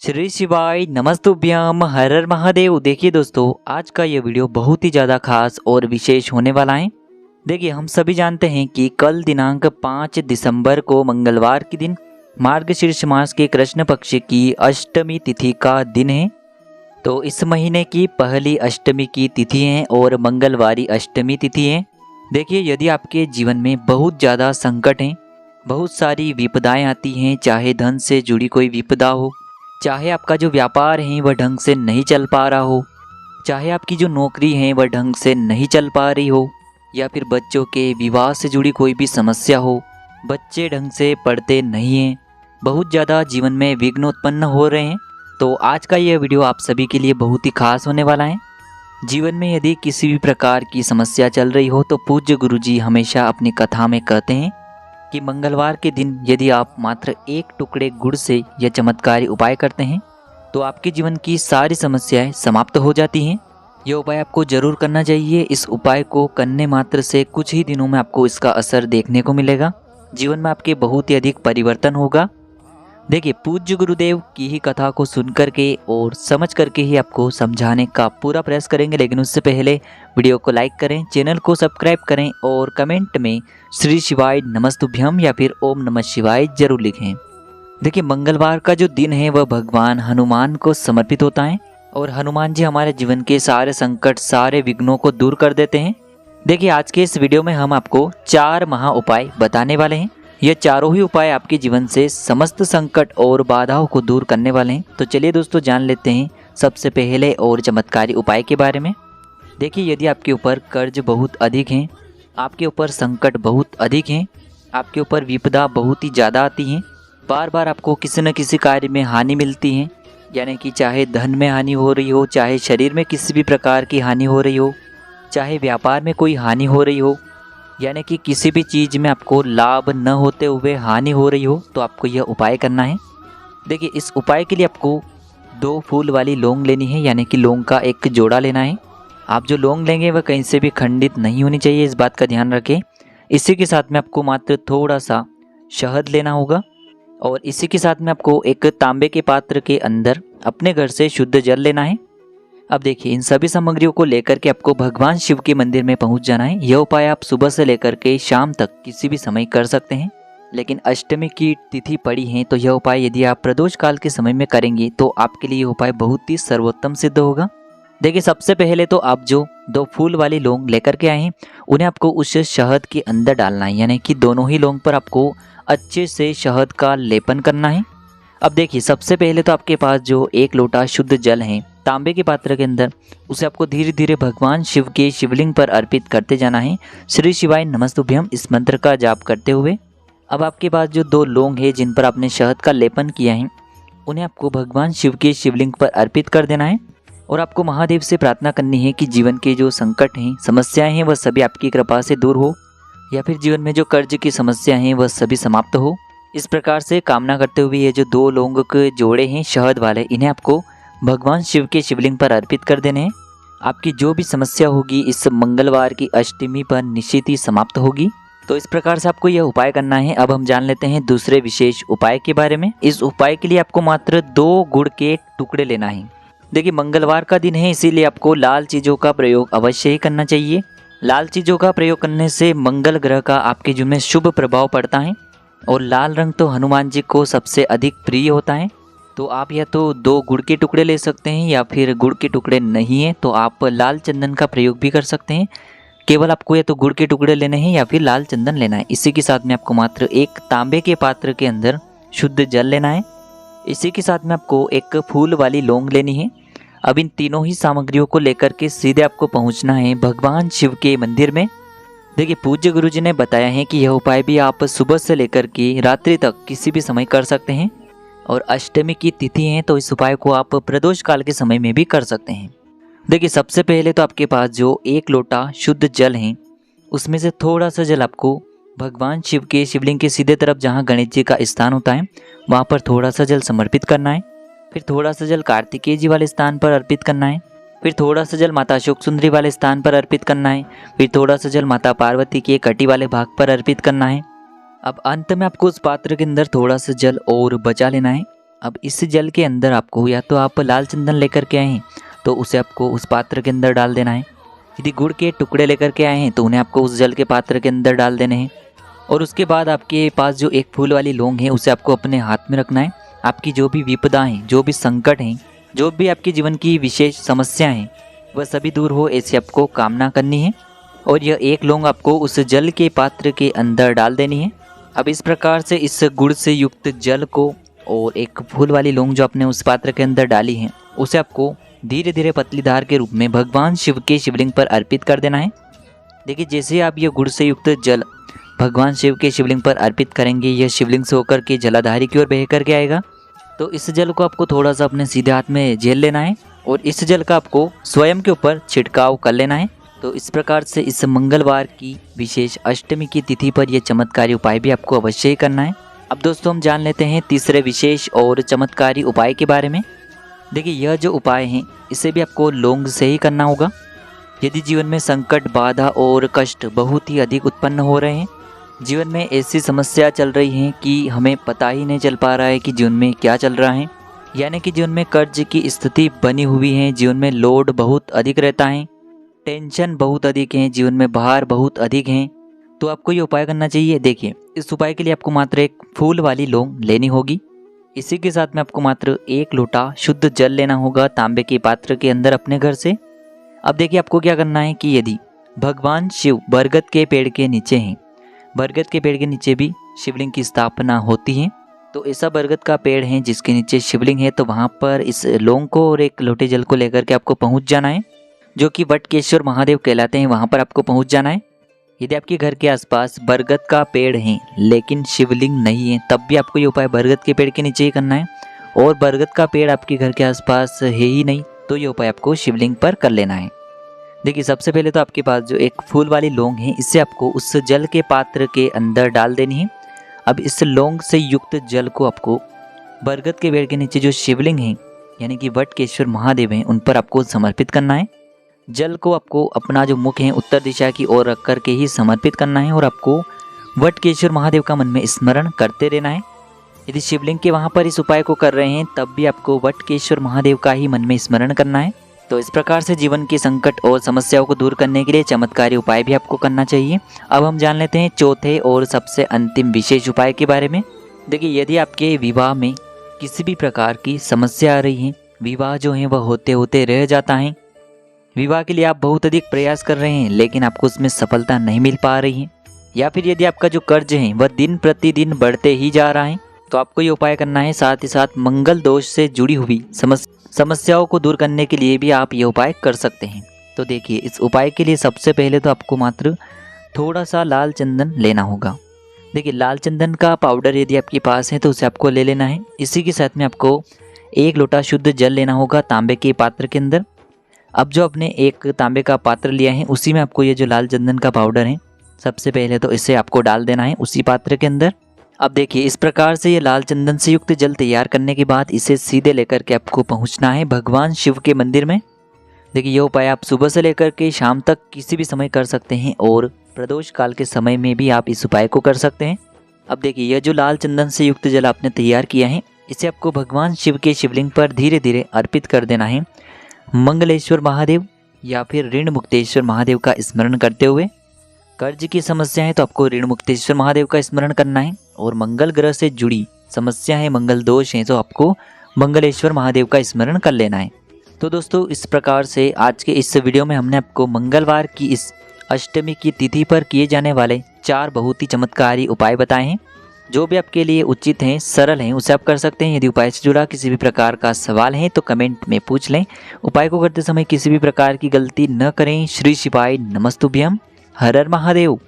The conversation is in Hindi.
श्री शिवाय नमस्तुभ्यम हर हर महादेव। देखिए दोस्तों, आज का ये वीडियो बहुत ही ज़्यादा खास और विशेष होने वाला है। देखिए, हम सभी जानते हैं कि कल दिनांक 5 दिसंबर को मंगलवार के दिन मार्गशीर्ष मास के कृष्ण पक्ष की अष्टमी तिथि का दिन है। तो इस महीने की पहली अष्टमी की तिथि है और मंगलवारी अष्टमी तिथि है। देखिए, यदि आपके जीवन में बहुत ज़्यादा संकट हैं, बहुत सारी विपदाएं आती हैं, चाहे धन से जुड़ी कोई विपदा हो, चाहे आपका जो व्यापार है वह ढंग से नहीं चल पा रहा हो, चाहे आपकी जो नौकरी है वह ढंग से नहीं चल पा रही हो, या फिर बच्चों के विवाह से जुड़ी कोई भी समस्या हो, बच्चे ढंग से पढ़ते नहीं हैं, बहुत ज़्यादा जीवन में विघ्न उत्पन्न हो रहे हैं, तो आज का यह वीडियो आप सभी के लिए बहुत ही खास होने वाला है। जीवन में यदि किसी भी प्रकार की समस्या चल रही हो तो पूज्य गुरुजी हमेशा अपनी कथा में कहते हैं कि मंगलवार के दिन यदि आप मात्र एक टुकड़े गुड़ से यह चमत्कारी उपाय करते हैं तो आपके जीवन की सारी समस्याएं समाप्त हो जाती हैं। यह उपाय आपको जरूर करना चाहिए। इस उपाय को करने मात्र से कुछ ही दिनों में आपको इसका असर देखने को मिलेगा। जीवन में आपके बहुत ही अधिक परिवर्तन होगा। देखिए, पूज्य गुरुदेव की ही कथा को सुन करके और समझ करके ही आपको समझाने का पूरा प्रयास करेंगे, लेकिन उससे पहले वीडियो को लाइक करें, चैनल को सब्सक्राइब करें और कमेंट में श्री शिवाय नमस्तुभ्यम या फिर ओम नमः शिवाय जरूर लिखें। देखिए, मंगलवार का जो दिन है वह भगवान हनुमान को समर्पित होता है और हनुमान जी हमारे जीवन के सारे संकट, सारे विघ्नों को दूर कर देते हैं। देखिए, आज के इस वीडियो में हम आपको 4 महा उपाय बताने वाले हैं। ये चारों ही उपाय आपके जीवन से समस्त संकट और बाधाओं को दूर करने वाले हैं। तो चलिए दोस्तों, जान लेते हैं सबसे पहले और चमत्कारी उपाय के बारे में। देखिए, यदि आपके ऊपर कर्ज बहुत अधिक हैं, आपके ऊपर संकट बहुत अधिक हैं, आपके ऊपर विपदा बहुत ही ज़्यादा आती हैं, बार बार आपको किसी न किसी कार्य में हानि मिलती है, यानी कि चाहे धन में हानि हो रही हो, चाहे शरीर में किसी भी प्रकार की हानि हो रही हो, चाहे व्यापार में कोई हानि हो रही हो, यानी कि किसी भी चीज़ में आपको लाभ न होते हुए हानि हो रही हो, तो आपको यह उपाय करना है। देखिए, इस उपाय के लिए आपको 2 फूल वाली लौंग लेनी है, यानी कि लौंग का एक जोड़ा लेना है। आप जो लौंग लेंगे वह कहीं से भी खंडित नहीं होनी चाहिए, इस बात का ध्यान रखें। इसी के साथ में आपको मात्र थोड़ा सा शहद लेना होगा और इसी के साथ में आपको एक तांबे के पात्र के अंदर अपने घर से शुद्ध जल लेना है। अब देखिए, इन सभी सामग्रियों को लेकर के आपको भगवान शिव के मंदिर में पहुंच जाना है। यह उपाय आप सुबह से लेकर के शाम तक किसी भी समय कर सकते हैं, लेकिन अष्टमी की तिथि पड़ी है तो यह उपाय यदि आप प्रदोष काल के समय में करेंगे तो आपके लिए यह उपाय बहुत ही सर्वोत्तम सिद्ध होगा। देखिए, सबसे पहले तो आप जो 2 फूल वाली लौंग लेकर के आए हैं उन्हें आपको उस शहद के अंदर डालना है, यानी कि दोनों ही लौंग पर आपको अच्छे से शहद का लेपन करना है। अब देखिए, सबसे पहले तो आपके पास जो 1 लोटा शुद्ध जल है तांबे के पात्र के अंदर, उसे आपको धीरे धीरे भगवान शिव के शिवलिंग पर अर्पित करते जाना है, श्री शिवाय नमस्तुभ्यम इस मंत्र का जाप करते हुए। अब आपके पास जो 2 लौंग है जिन पर आपने शहद का लेपन किया है उन्हें आपको भगवान शिव के शिवलिंग पर अर्पित कर देना है और आपको महादेव से प्रार्थना करनी है कि जीवन के जो संकट हैं, समस्याएं हैं, वह सभी आपकी कृपा से दूर हो, या फिर जीवन में जो कर्ज की समस्या हैं वह सभी समाप्त हो। इस प्रकार से कामना करते हुए ये जो 2 लौंग के जोड़े हैं शहद वाले, इन्हें आपको भगवान शिव के शिवलिंग पर अर्पित कर देने हैं। आपकी जो भी समस्या होगी इस मंगलवार की अष्टमी पर निश्चित ही समाप्त होगी। तो इस प्रकार से आपको यह उपाय करना है। अब हम जान लेते हैं दूसरे विशेष उपाय के बारे में। इस उपाय के लिए आपको मात्र 2 गुड़ के टुकड़े लेना है। देखिए, मंगलवार का दिन है, इसीलिए आपको लाल चीज़ों का प्रयोग अवश्य ही करना चाहिए। लाल चीज़ों का प्रयोग करने से मंगल ग्रह का आपके जीवन में शुभ प्रभाव पड़ता है और लाल रंग तो हनुमान जी को सबसे अधिक प्रिय होता है। तो आप या तो 2 गुड़ के टुकड़े ले सकते हैं, या फिर गुड़ के टुकड़े नहीं हैं तो आप लाल चंदन का प्रयोग भी कर सकते हैं। केवल आपको या तो गुड़ के टुकड़े लेने हैं या फिर लाल चंदन लेना है। इसी के साथ में आपको मात्र एक तांबे के पात्र के अंदर शुद्ध जल लेना है। इसी के साथ में आपको एक फूल वाली लौंग लेनी है। अब इन तीनों ही सामग्रियों को लेकर के सीधे आपको पहुंचना है भगवान शिव के मंदिर में। देखिए, पूज्य गुरुजी ने बताया है कि यह उपाय भी आप सुबह से लेकर के रात्रि तक किसी भी समय कर सकते हैं और अष्टमी की तिथि है तो इस उपाय को आप प्रदोष काल के समय में भी कर सकते हैं। देखिए, सबसे पहले तो आपके पास जो 1 लोटा शुद्ध जल है उसमें से थोड़ा सा जल आपको भगवान शिव के शिवलिंग के सीधे तरफ जहाँ गणेश जी का स्थान होता है वहाँ पर थोड़ा सा जल समर्पित करना है। फिर थोड़ा सा जल कार्तिकेय जी वाले स्थान पर अर्पित करना है। फिर थोड़ा सा जल माता अशोक सुंदरी वाले स्थान पर अर्पित करना है। फिर थोड़ा सा जल माता पार्वती के कटी वाले भाग पर अर्पित करना है। अब अंत में आपको उस पात्र के अंदर थोड़ा सा जल और बचा लेना है अब इस जल के अंदर आपको या तो आप लाल चंदन लेकर के आए हैं तो उसे आपको उस पात्र के अंदर डाल देना है। यदि गुड़ के टुकड़े लेकर के आए हैं तो उन्हें आपको उस जल के पात्र के अंदर डाल देने हैं। और उसके बाद आपके पास जो एक फूल वाली लौंग है उसे आपको अपने हाथ में रखना है। आपकी जो भी विपदा हैं, जो भी संकट हैं, जो भी आपके जीवन की विशेष समस्या हैं, वह सभी दूर हो ऐसी आपको कामना करनी है। और यह एक लौंग आपको उस जल के पात्र के अंदर डाल देनी है। अब इस प्रकार से इस गुड़ से युक्त जल को और एक फूल वाली लौंग जो आपने उस पात्र के अंदर डाली है उसे आपको धीरे धीरे पतली धार के रूप में भगवान शिव के शिवलिंग पर अर्पित कर देना है। देखिए, जैसे आप ये गुड़ से युक्त जल भगवान शिव के शिवलिंग पर अर्पित करेंगे, यह शिवलिंग से होकर के जलाधारी की ओर बह करके आएगा। तो इस जल को आपको थोड़ा सा अपने सीधे हाथ में झेल लेना है और इस जल का आपको स्वयं के ऊपर छिड़काव कर लेना है। तो इस प्रकार से इस मंगलवार की विशेष अष्टमी की तिथि पर यह चमत्कारी उपाय भी आपको अवश्य ही करना है। अब दोस्तों हम जान लेते हैं तीसरे विशेष और चमत्कारी उपाय के बारे में। देखिए, यह जो उपाय है इसे भी आपको लौंग से ही करना होगा। यदि जीवन में संकट, बाधा और कष्ट बहुत ही अधिक उत्पन्न हो रहे हैं, जीवन में ऐसी समस्या चल रही है कि हमें पता ही नहीं चल पा रहा है कि जीवन में क्या चल रहा है, यानी कि जीवन में कर्ज की स्थिति बनी हुई है, जीवन में लोड बहुत अधिक रहता है, टेंशन बहुत अधिक है, जीवन में भार बहुत अधिक है, तो आपको ये उपाय करना चाहिए। देखिए, इस उपाय के लिए आपको मात्र एक फूल वाली लौंग लेनी होगी। इसी के साथ में आपको मात्र 1 लोटा शुद्ध जल लेना होगा तांबे के पात्र के अंदर अपने घर से। अब देखिए, आपको क्या करना है कि यदि भगवान शिव बरगद के पेड़ के नीचे हैं, बरगद के पेड़ के नीचे भी शिवलिंग की स्थापना होती है, तो ऐसा बरगद का पेड़ है जिसके नीचे शिवलिंग है, तो वहाँ पर इस लौंग को और 1 लोटे जल को लेकर के आपको पहुँच जाना है, जो कि वटकेश्वर महादेव कहलाते हैं, वहाँ पर आपको पहुँच जाना है। यदि आपके घर के आसपास बरगद का पेड़ है लेकिन शिवलिंग नहीं है, तब भी आपको ये उपाय बरगद के पेड़ के नीचे ही करना है। और बरगद का पेड़ आपके घर के आसपास है ही नहीं, तो ये उपाय आपको शिवलिंग पर कर लेना है। देखिए, सबसे पहले तो आपके पास जो एक फूल वाली लौंग है इसे आपको उस जल के पात्र के अंदर डाल देनी है। अब इस लौंग से युक्त जल को आपको बरगद के पेड़ के नीचे जो शिवलिंग है यानी कि वटकेश्वर महादेव हैं उन पर आपको समर्पित करना है। जल को आपको अपना जो मुख है उत्तर दिशा की ओर रख करके ही समर्पित करना है और आपको वटकेश्वर महादेव का मन में स्मरण करते रहना है। यदि शिवलिंग के वहाँ पर इस उपाय को कर रहे हैं तब भी आपको वटकेश्वर महादेव का ही मन में स्मरण करना है। तो इस प्रकार से जीवन के संकट और समस्याओं को दूर करने के लिए चमत्कारी उपाय भी आपको करना चाहिए। अब हम जान लेते हैं चौथे और सबसे अंतिम विशेष उपाय के बारे में। देखिए, यदि आपके विवाह में किसी भी प्रकार की समस्या आ रही है, विवाह जो है वह होते होते रह जाता है, विवाह के लिए आप बहुत अधिक प्रयास कर रहे हैं लेकिन आपको उसमें सफलता नहीं मिल पा रही है, या फिर यदि आपका जो कर्ज है वह दिन प्रतिदिन बढ़ते ही जा रहा है, तो आपको ये उपाय करना है। साथ ही साथ मंगल दोष से जुड़ी हुई समस्याओं को दूर करने के लिए भी आप ये उपाय कर सकते हैं। तो देखिए, इस उपाय के लिए सबसे पहले तो आपको मात्र थोड़ा सा लाल चंदन लेना होगा। देखिए, लाल चंदन का पाउडर यदि आपके पास है तो उसे आपको ले लेना है। इसी के साथ में आपको 1 लोटा शुद्ध जल लेना होगा तांबे के पात्र के अंदर। अब जो आपने एक तांबे का पात्र लिया है उसी में आपको ये जो लाल चंदन का पाउडर है सबसे पहले तो इसे आपको डाल देना है उसी पात्र के अंदर। अब देखिए, इस प्रकार से ये लाल चंदन से युक्त जल तैयार करने के बाद इसे सीधे लेकर के आपको पहुंचना है भगवान शिव के मंदिर में। देखिए, ये उपाय आप सुबह से लेकर के शाम तक किसी भी समय कर सकते हैं और प्रदोष काल के समय में भी आप इस उपाय को कर सकते हैं। अब देखिए, यह जो लाल चंदन से युक्त जल आपने तैयार किया है इसे आपको भगवान शिव के शिवलिंग पर धीरे धीरे अर्पित कर देना है। मंगलेश्वर महादेव या फिर ऋण मुक्तेश्वर महादेव का स्मरण करते हुए। कर्ज की समस्या है तो आपको ऋण मुक्तेश्वर महादेव का स्मरण करना है, और मंगल ग्रह से जुड़ी समस्या है, मंगल दोष है, तो आपको मंगलेश्वर महादेव का स्मरण कर लेना है। तो दोस्तों, इस प्रकार से आज के इस वीडियो में हमने आपको मंगलवार की इस अष्टमी की तिथि पर किए जाने वाले 4 बहुत ही चमत्कारी उपाय बताए हैं। जो भी आपके लिए उचित हैं, सरल हैं, उसे आप कर सकते हैं। यदि उपाय से जुड़ा किसी भी प्रकार का सवाल है तो कमेंट में पूछ लें। उपाय को करते समय किसी भी प्रकार की गलती न करें। श्री शिवाय नमस्तुभ्यम। हर हर महादेव।